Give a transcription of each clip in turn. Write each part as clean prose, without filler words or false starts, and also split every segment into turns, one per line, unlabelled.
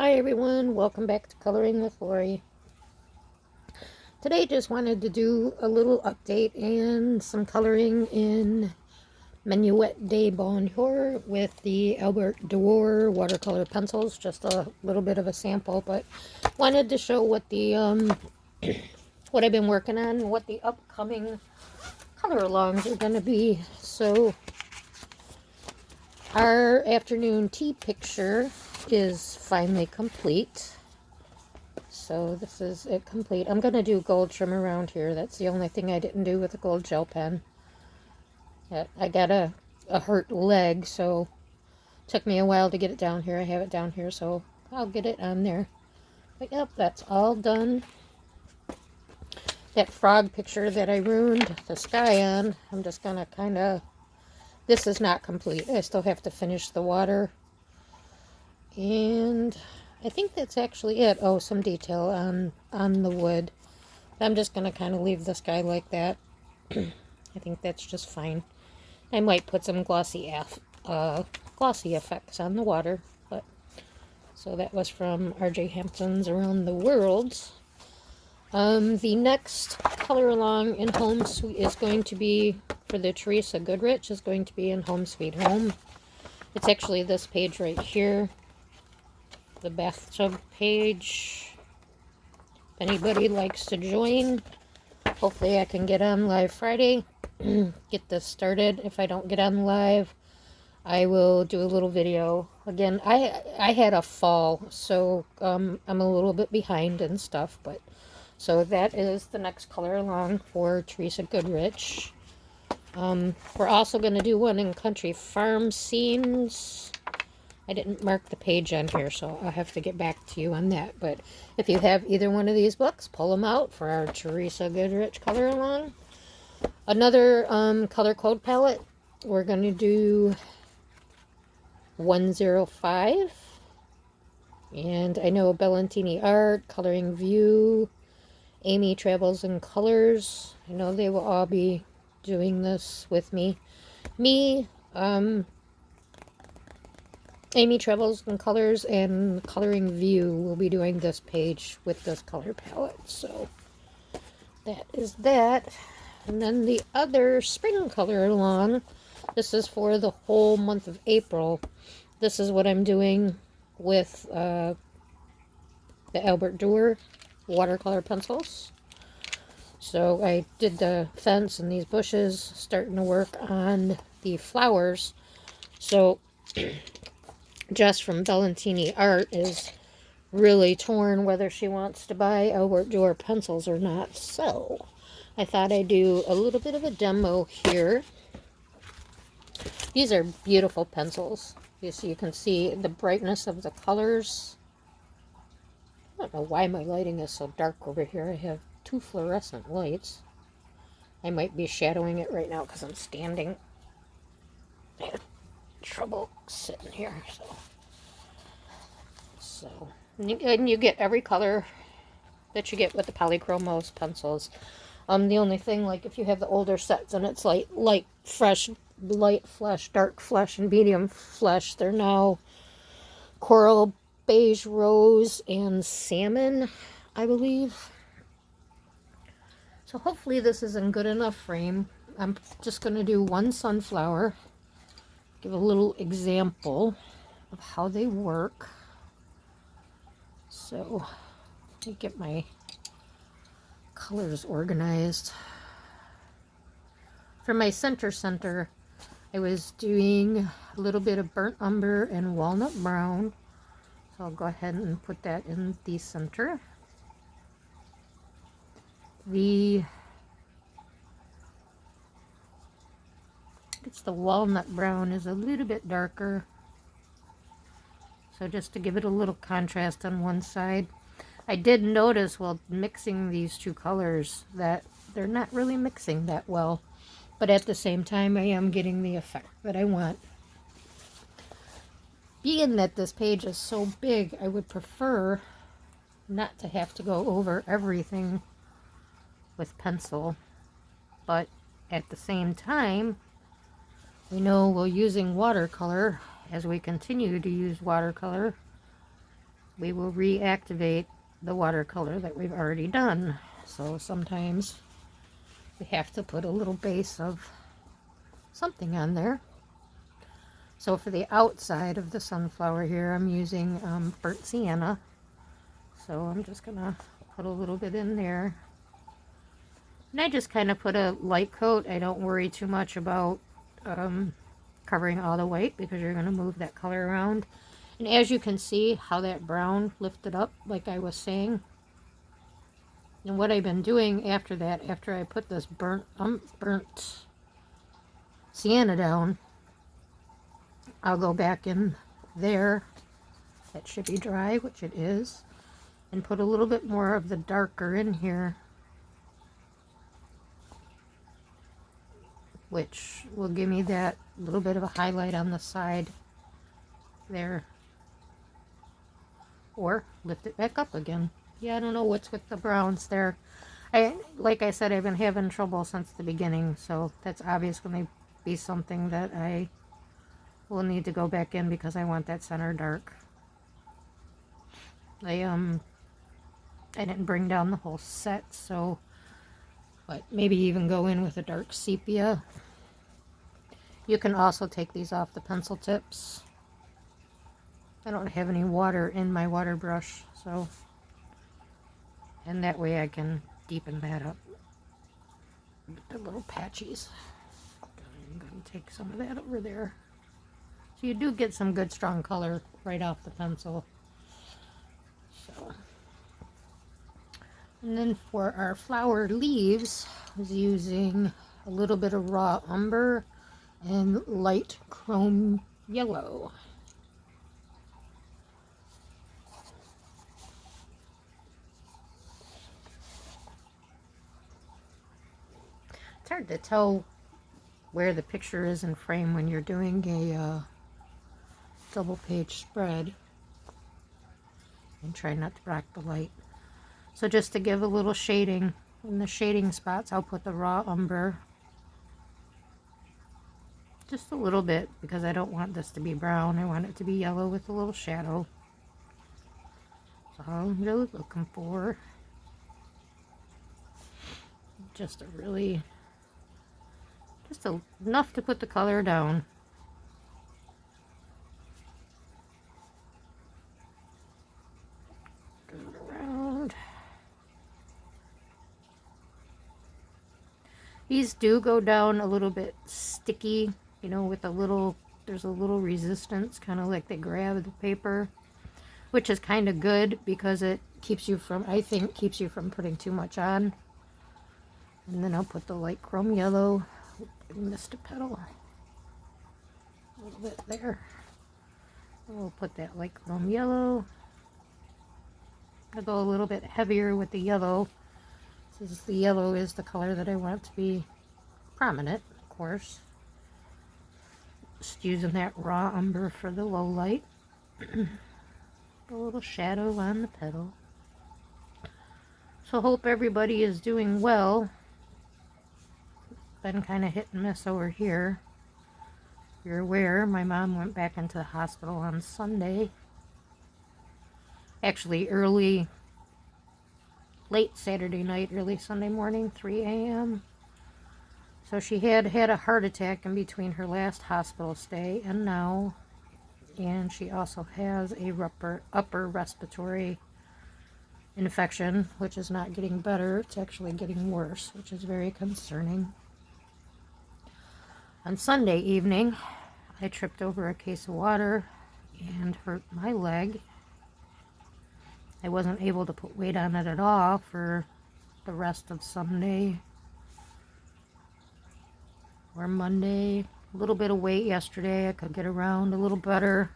Hi everyone, welcome back to Coloring with Lori. Today just wanted to do a little update and some coloring in Menuet de Bonheur with the Albrecht Durer watercolor pencils. Just a little bit of a sample, but wanted to show what the what I've been working on, what the upcoming color alongs are going to be. So our afternoon tea picture is finally complete. So this is it complete. I'm going to do gold trim around here. That's the only thing I didn't do with the gold gel pen. I got a hurt leg, so it took me a while to get it down here. I have it down here, so I'll get it on there. But yep, that's all done. That frog picture that I ruined the sky on, I'm just going to kind of... This is not complete. I still have to finish the water. And I think that's actually it. Oh, some detail on the wood. I'm just going to kind of leave this guy like that. I think that's just fine. I might put some glossy effects on the water. But so that was from R.J. Hampton's Around the World. The next color along in Home Sweet is going to be, for the Teresa Goodrich, is going to be in Home Sweet Home. It's actually this page right here. The bathtub page. If anybody likes to join, hopefully I can get on live Friday, get this started. If I don't get on live, I will do a little video. Again, I had a fall, so I'm a little bit behind and stuff, but so that is the next color along for Teresa Goodrich. We're also going to do one in Country Farm Scenes. I didn't mark the page on here, so I'll have to get back to you on that. But if you have either one of these books, pull them out for our Teresa Goodrich color along. Another color code palette, we're going to do 105. And I know Bellantini Art, Coloring View, Amy Travels in Colors. I know they will all be doing this with me. Amy Travels in Colors and Coloring View will be doing this page with this color palette. So that is that. And then the other spring color along, this is for the whole month of April. This is what I'm doing with the Albrecht Durer watercolor pencils. So I did the fence and these bushes, starting to work on the flowers. So Jess from Bellantini Art is really torn whether she wants to buy Albrecht Durer pencils or not. So I thought I'd do a little bit of a demo here. These are beautiful pencils. So you can see the brightness of the colors. I don't know why my lighting is so dark over here. I have two fluorescent lights. I might be shadowing it right now because I'm standing. I have trouble sitting here. And you get every color that you get with the Polychromos pencils. The only thing, like if you have the older sets and it's like light flesh, dark flesh, and medium flesh, they're now coral, beige, rose, and salmon, I believe. So hopefully this is in good enough frame. I'm just going to do one sunflower, give a little example of how they work. So let me get my colors organized. For my center, I was doing a little bit of burnt umber and walnut brown. So I'll go ahead and put that in the center. It's the walnut brown is a little bit darker. So just to give it a little contrast on one side. I did notice while mixing these two colors that they're not really mixing that well. But at the same time, I am getting the effect that I want. Being that this page is so big, I would prefer not to have to go over everything with pencil. But at the same time, we know we're using watercolor. As we continue to use watercolor, we will reactivate the watercolor that we've already done. So sometimes we have to put a little base of something on there. So for the outside of the sunflower here, I'm using burnt sienna. So I'm just gonna put a little bit in there. And I just kind of put a light coat. I don't worry too much about covering all the white because you're going to move that color around. And as you can see how that brown lifted up, like I was saying. And what I've been doing after that, after I put this burnt sienna down, I'll go back in there. That should be dry, which it is. And put a little bit more of the darker in here, which will give me that little bit of a highlight on the side there. Or lift it back up again. Yeah, I don't know what's with the browns there. Like I said, I've been having trouble since the beginning, so that's obviously going to be something that I will need to go back in because I want that center dark. I didn't bring down the whole set, so but maybe even go in with a dark sepia. You can also take these off the pencil tips. I don't have any water in my water brush, so, and that way I can deepen that up. The little patches. I'm going to take some of that over there. So you do get some good strong color right off the pencil. So, and then for our flower leaves, I was using a little bit of raw umber and light chrome yellow. It's hard to tell where the picture is in frame when you're doing a double page spread. And try not to block the light. So just to give a little shading, in the shading spots, I'll put the raw umber. Just a little bit, because I don't want this to be brown. I want it to be yellow with a little shadow. So I'm really looking for just enough to put the color down. Around. These do go down a little bit sticky, you know, with there's a little resistance, kind of like they grab the paper, which is kind of good because it keeps you from, I think, keeps you from putting too much on. And then I'll put the light chrome yellow. I missed a petal. A little bit there. And we'll put that light chrome yellow. I'll go a little bit heavier with the yellow, since the yellow is the color that I want to be prominent, of course. Just using that raw umber for the low light. A little shadow on the petal. So hope everybody is doing well. Been kind of hit and miss over here. You're aware, my mom went back into the hospital on Sunday. Actually, late Saturday night, early Sunday morning, 3 a.m. So she had a heart attack in between her last hospital stay and now. And she also has a upper respiratory infection, which is not getting better. It's actually getting worse, which is very concerning. On Sunday evening, I tripped over a case of water and hurt my leg. I wasn't able to put weight on it at all for the rest of Sunday or Monday. A little bit of weight yesterday. I could get around a little better.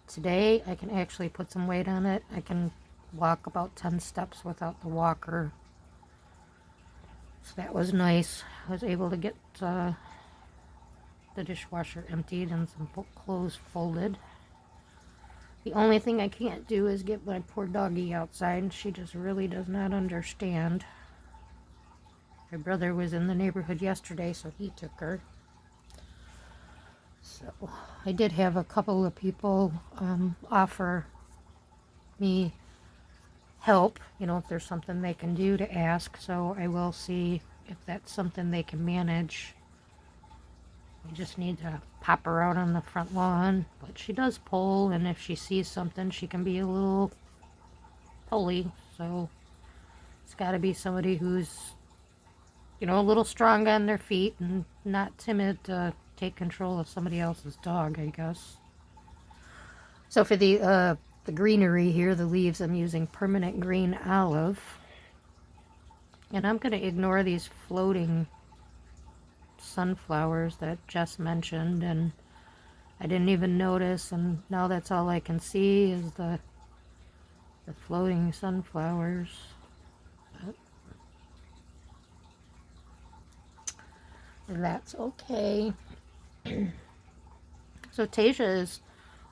Today, I can actually put some weight on it. I can walk about 10 steps without the walker. So that was nice. I was able to get the dishwasher emptied and some clothes folded. The only thing I can't do is get my poor doggie outside. She just really does not understand. My brother was in the neighborhood yesterday, so he took her. So I did have a couple of people offer me help, you know, if there's something they can do to ask. So I will see if that's something they can manage. I just need to pop her out on the front lawn. But she does pull, and if she sees something, she can be a little pulley. So it's got to be somebody who's, you know, a little strong on their feet and not timid to take control of somebody else's dog, I guess. So for the greenery here, the leaves, I'm using permanent green olive. And I'm going to ignore these floating sunflowers that Jess mentioned, and I didn't even notice, and now that's all I can see is the floating sunflowers. But that's okay. So Tasia is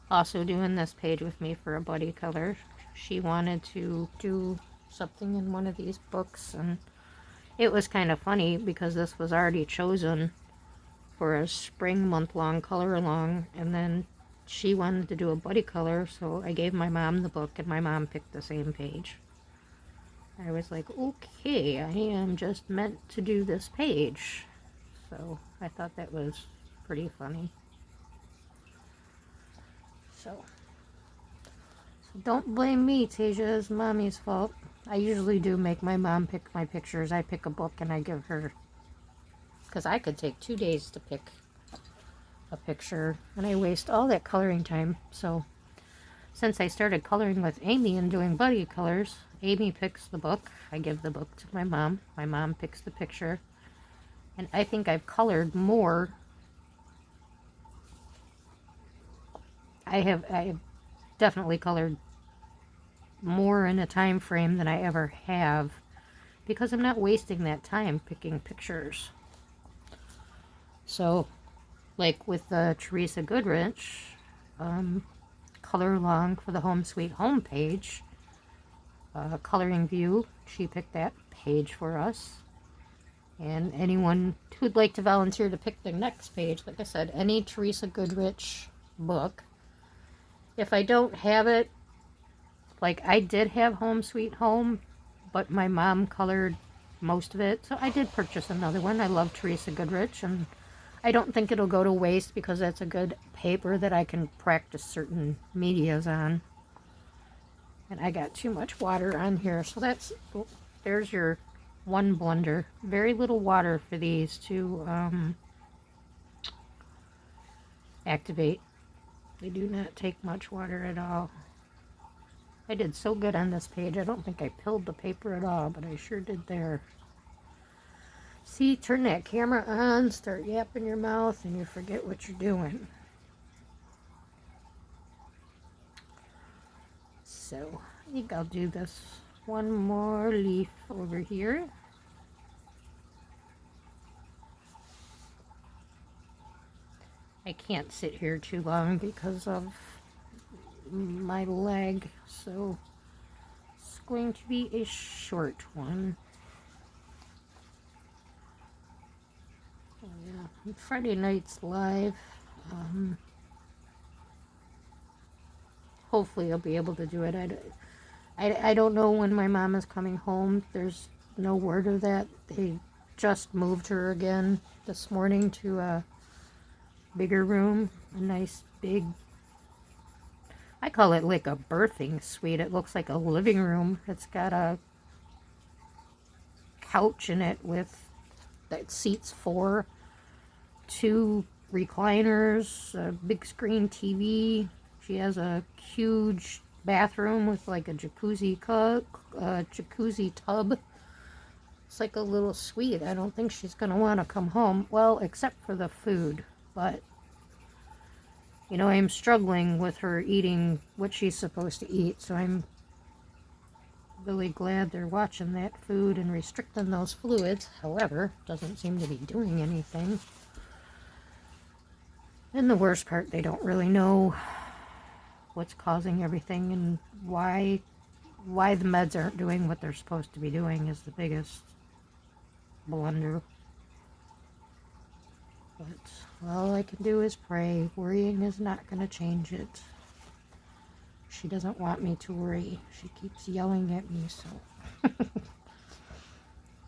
also doing this page with me for a buddy color. She wanted to do something in one of these books, and it was kind of funny because this was already chosen for a spring month-long color along, and then she wanted to do a buddy color, so I gave my mom the book, and my mom picked the same page. I was like, okay, I am just meant to do this page. So I thought that was pretty funny. So don't blame me, Tasia. It's Mommy's fault. I usually do make my mom pick my pictures. I pick a book and I give her, because I could take 2 days to pick a picture, and I waste all that coloring time. So since I started coloring with Amy and doing buddy colors, Amy picks the book, I give the book to my mom picks the picture, and I think I've colored more. I have definitely colored more in a time frame than I ever have, because I'm not wasting that time picking pictures. So like with Teresa Goodrich, color along for the Home Sweet Home page, Coloring View, she picked that page for us. And anyone who'd like to volunteer to pick the next page, like I said, any Teresa Goodrich book. If I don't have it, like I did have Home Sweet Home, but my mom colored most of it, so I did purchase another one. I love Teresa Goodrich, and I don't think it'll go to waste because that's a good paper that I can practice certain medias on. And I got too much water on here, so there's your one blender. Very little water for these to activate. They do not take much water at all. I did so good on this page. I don't think I pilled the paper at all, but I sure did there. See, turn that camera on, start yapping your mouth, and you forget what you're doing. So, I think I'll do this one more leaf over here. I can't sit here too long because of my leg, so it's going to be a short one. Oh, yeah. Friday night's live. Hopefully I'll be able to do it. I don't know when my mom is coming home. There's no word of that. They just moved her again this morning to a bigger room, a nice big, I call it like a birthing suite. It looks like a living room. It's got a couch in it that seats 4, 2 recliners, a big screen TV. She has a huge bathroom with like a jacuzzi tub. It's like a little suite. I don't think she's going to want to come home. Well, except for the food. But, you know, I'm struggling with her eating what she's supposed to eat. So I'm really glad they're watching that food and restricting those fluids. However, doesn't seem to be doing anything. And the worst part, they don't really know what's causing everything and why the meds aren't doing what they're supposed to be doing is the biggest blunder. But all I can do is pray. Worrying is not going to change it. She doesn't want me to worry. She keeps yelling at me, so.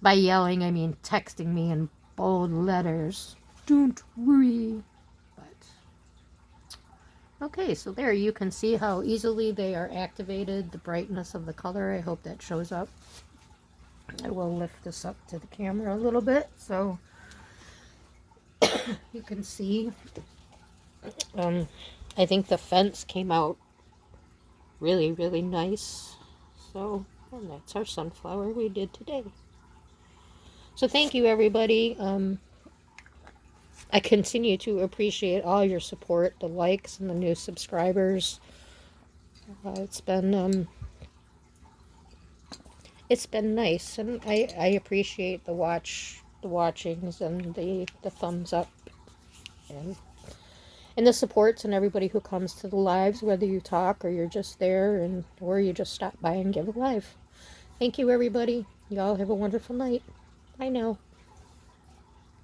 By yelling, I mean texting me in bold letters. Don't worry. But okay, so there you can see how easily they are activated, the brightness of the color. I hope that shows up. I will lift this up to the camera a little bit so you can see. I think the fence came out really, really nice. So, and that's our sunflower we did today. So thank you, everybody. I continue to appreciate all your support, the likes and the new subscribers. It's been nice, and I appreciate the watchings and the thumbs up and the supports and everybody who comes to the lives, whether you talk or you're just there or you just stop by and give a live. Thank you, everybody. Y'all have a wonderful night. Bye now.